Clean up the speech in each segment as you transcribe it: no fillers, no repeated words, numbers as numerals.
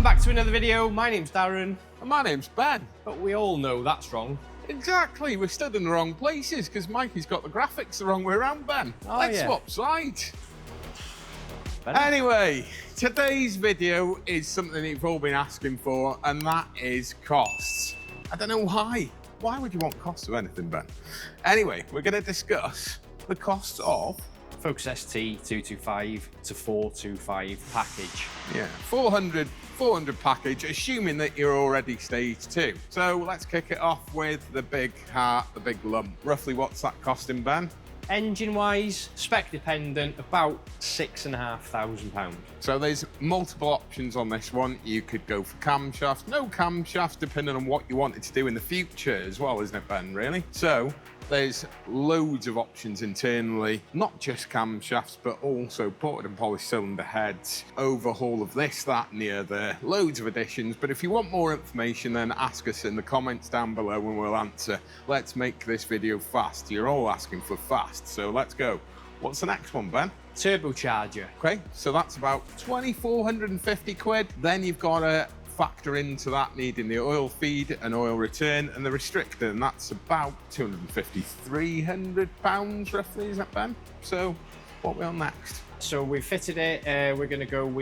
back to another video. My name's Darren. And my name's Ben. But we all know that's wrong. Exactly, we're stood in the wrong places because Mikey's got the graphics the wrong way around, Ben. Let's swap sides. Anyway, today's video is something that you've all been asking for, and that is costs. I don't know why. Why would you want costs of anything, Ben? Anyway, we're going to discuss the costs of Focus ST225 to 425 package. Yeah, 400 package, assuming that you're already stage 2. So let's kick it off with the big heart, the big lump. Roughly what's that costing, Ben? Engine-wise, spec dependent, about £6,500. So there's multiple options on this one. You could go for camshafts, no camshafts, depending on what you wanted to do in the future as well, isn't it, Ben, really? So there's loads of options internally, not just camshafts, but also ported and polished cylinder heads, overhaul of this, that, and the other, loads of additions. But if you want more information, then ask us in the comments down below and we'll answer. Let's make this video fast. You're all asking for fast, so let's go. What's the next one, Ben? Turbocharger. Okay, so that's about 2,450 quid. Then you've got to factor into that needing the oil feed and oil return and the restrictor, and that's about 250, 300 pounds roughly, is that, Ben? So what are we on next? So we fitted it, we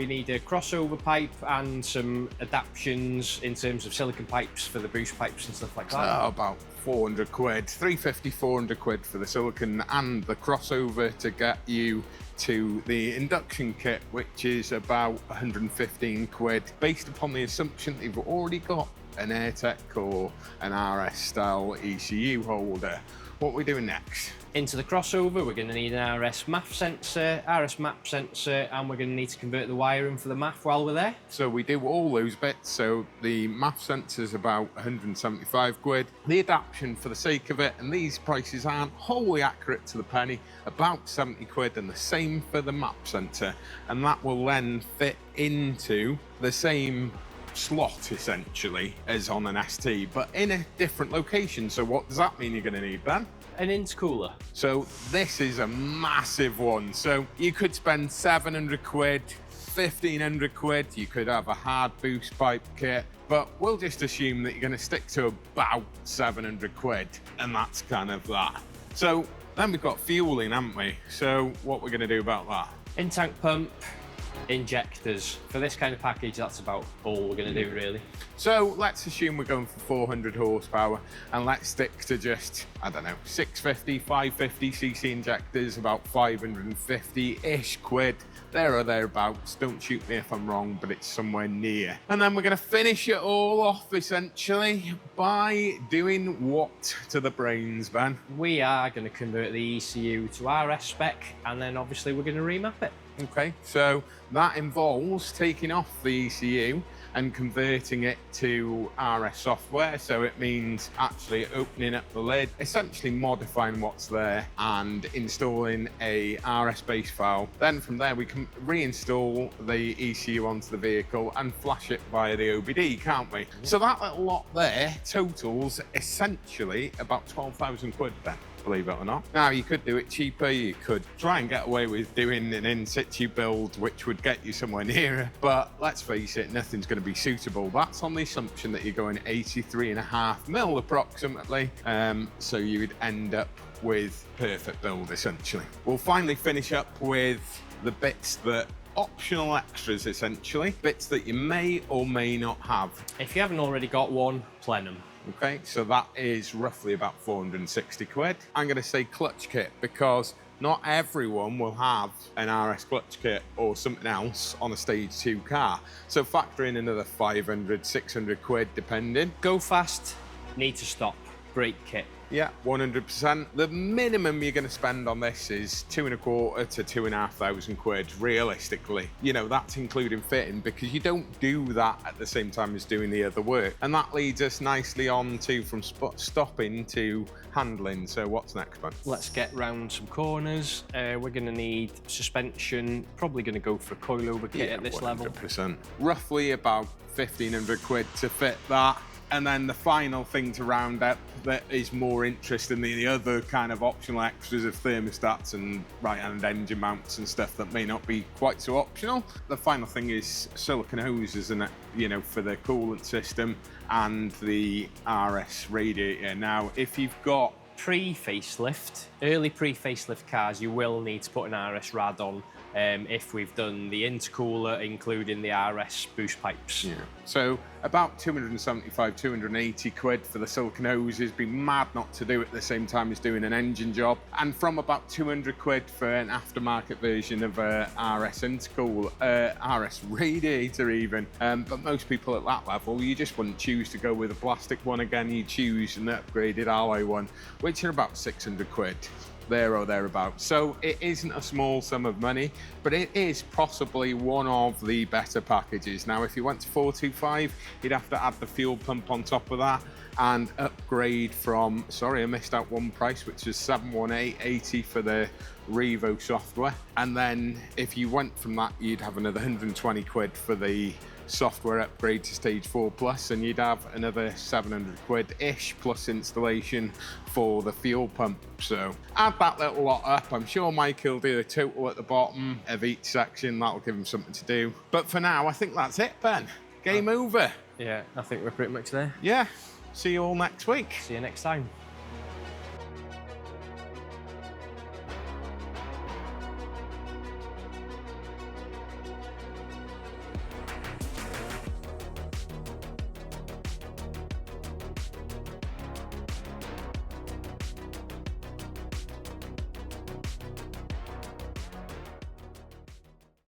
need a crossover pipe and some adaptions in terms of silicon pipes for the boost pipes and stuff like that. So about 400 quid, 350, 400 quid for the silicon and the crossover to get you to the induction kit, which is about 115 quid, based upon the assumption that you've already got an AirTech or an RS style ECU holder. What are we doing next? Into the crossover, we're going to need an RS map sensor, and we're going to need to convert the wiring for the MAF while we're there. So we do all those bits. So the MAF sensor is about 175 quid. The adaptation, for the sake of it, and these prices aren't wholly accurate to the penny, about 70 quid, and the same for the map sensor. And that will then fit into the same slot essentially as on an ST, but in a different location. So what does that mean you're going to need, Ben? An intercooler. So this is a massive one. So you could spend 700 quid, 1,500 quid. You could have a hard boost pipe kit, but we'll just assume that you're going to stick to about 700 quid, and that's kind of that. So then we've got fueling, haven't we? So what we're going to do about that? In-tank pump, injectors. For this kind of package, that's about all we're going to do, really. So let's assume we're going for 400 horsepower, and let's stick to just, I don't know, 650, 550 cc injectors, about 550-ish quid. There or thereabouts. Don't shoot me if I'm wrong, but it's somewhere near. And then we're going to finish it all off essentially by doing what to the brains, Ben? We are going to convert the ECU to RS spec, and then obviously we're going to remap it. Okay, so that involves taking off the ECU and converting it to RS software. So it means actually opening up the lid, essentially modifying what's there and installing a RS base file. Then from there we can reinstall the ECU onto the vehicle and flash it via the OBD, can't we? So that little lot there totals essentially about 12,000 quid then, believe it or not. Now, you could do it cheaper, you could try and get away with doing an in-situ build, which would get you somewhere nearer, but let's face it, nothing's going to be suitable. That's on the assumption that you're going 83.5 mil approximately, so you would end up with perfect build essentially. We'll finally finish up with the bits that optional extras essentially, bits that you may or may not have. If you haven't already got one, plenum. Okay, so that is roughly about 460 quid. I'm going to say clutch kit because not everyone will have an RS clutch kit or something else on a stage 2 car. So factor in another 500, 600 quid depending. Go fast, need to stop, brake kit. Yeah, 100%. The minimum you're going to spend on this is 2,250 to 2,500 quid, realistically. You know, that's including fitting, because you don't do that at the same time as doing the other work. And that leads us nicely on to from stopping to handling. So what's next, Ben? Let's get round some corners. We're going to need suspension, probably going to go for a coilover kit at this 100%. level. Roughly about 1,500 quid to fit that. And then the final thing to round up that is more interesting than the other kind of optional extras of thermostats and right-hand engine mounts and stuff that may not be quite so optional. The final thing is silicone hoses, and you know, for the coolant system and the RS radiator. Now, if you've got pre-facelift, early pre-facelift cars, you will need to put an RS rad on if we've done the intercooler, including the RS boost pipes. Yeah. So about 275, 280 quid for the silicone hoses. Be mad not to do it at the same time as doing an engine job. And from about 200 quid for an aftermarket version of a RS intercooler, RS radiator even. But most people at that level, you just wouldn't choose to go with a plastic one again. You choose an upgraded alloy one, which are about 600 quid. There or thereabouts. So it isn't a small sum of money, but it is possibly one of the better packages. Now, if you went to 425, you'd have to add the fuel pump on top of that and upgrade from, sorry, I missed out one price, which is 718.80 for the Revo software. And then if you went from that, you'd have another 120 quid for the software upgrade to stage 4 plus, and you'd have another 700 quid-ish plus installation for the fuel pump. So add that little lot up. I'm sure Mike will do a total at the bottom of each section. That'll give him something to do. But for now, I think that's it, Ben. Game over. Yeah, I think we're pretty much there. Yeah. See you all next week. See you next time.